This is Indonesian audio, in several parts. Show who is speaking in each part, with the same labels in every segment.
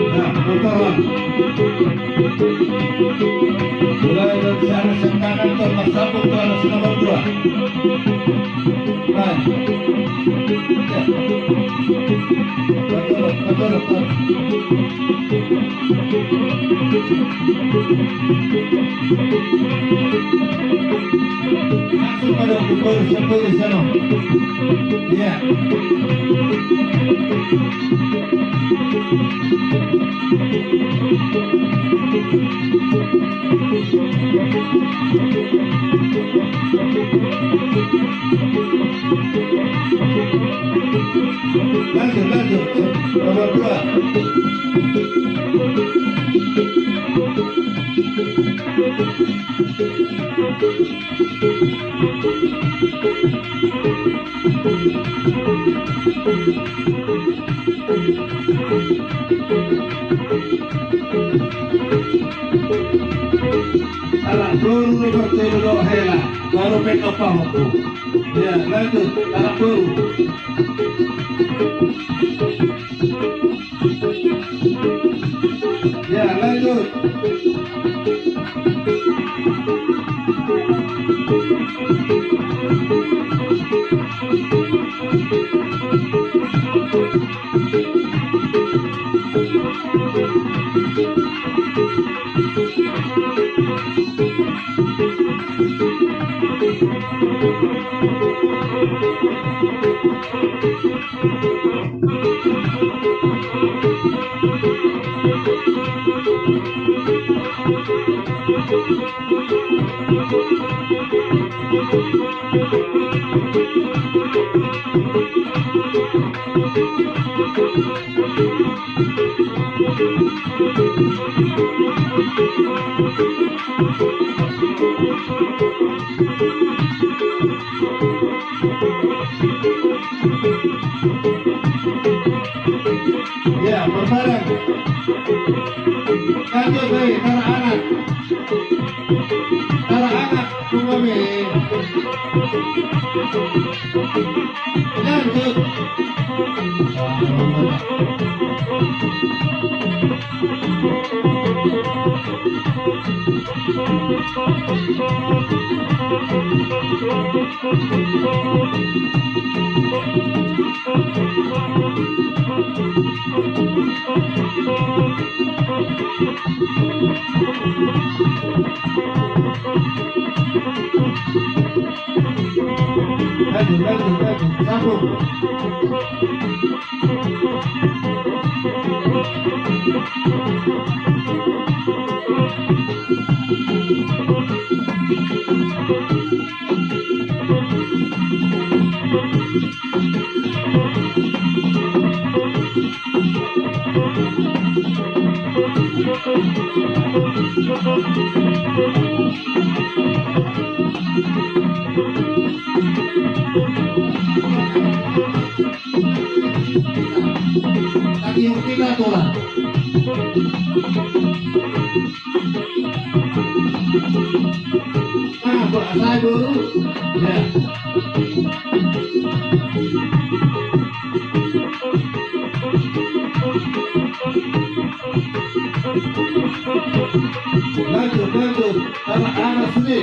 Speaker 1: Nah, putar. Mulai dari arah yang kanan ke arah satu ke arah nomor 2. Baik. Ya. Betul. Langsung pada pukul 10 sana. Ya. Lanjut. Nomor 2. Anak peluru bertemu hela, baru pick up aku. Ya, lanjut. Anak peluru. Ya, lanjut. Ya, berbareng. Lanjut, anak. Bumi. Lanjut. Lanjut, sambung. Kaki yang kita tolak. Nah, saya dulu. Ya. Lanjut. Anak sini.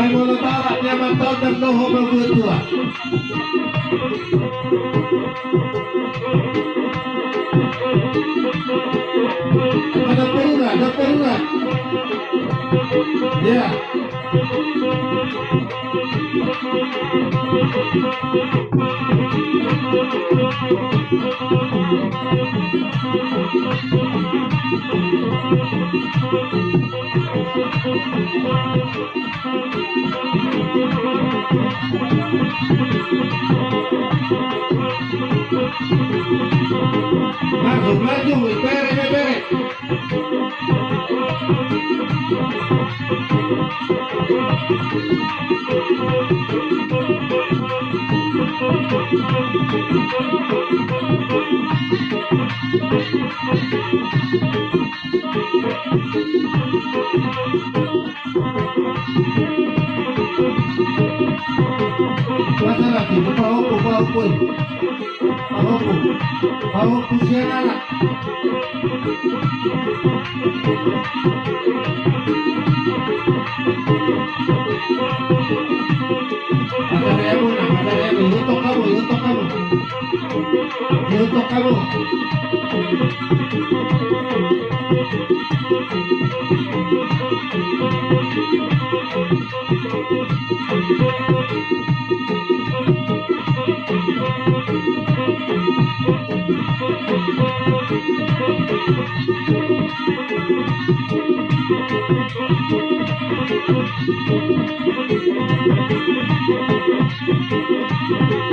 Speaker 1: Mulai tarak dia mantap dan doho berdua. Ada perurat. Ya. Maju, bere. Masalah lagi, bawa siya nala. Madalaya mo, yutok ka mo. Yutok ka mo.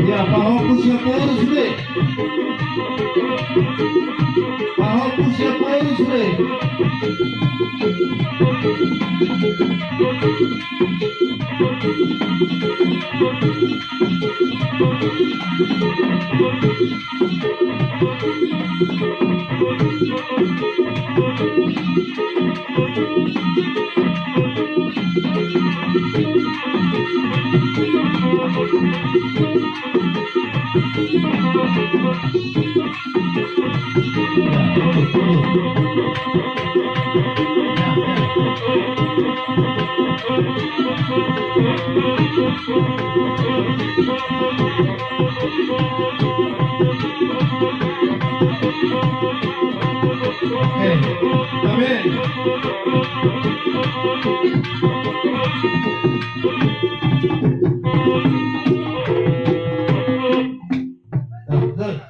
Speaker 1: Ya, pahok siya poros be. Pahok siya poros be. Okay, come in.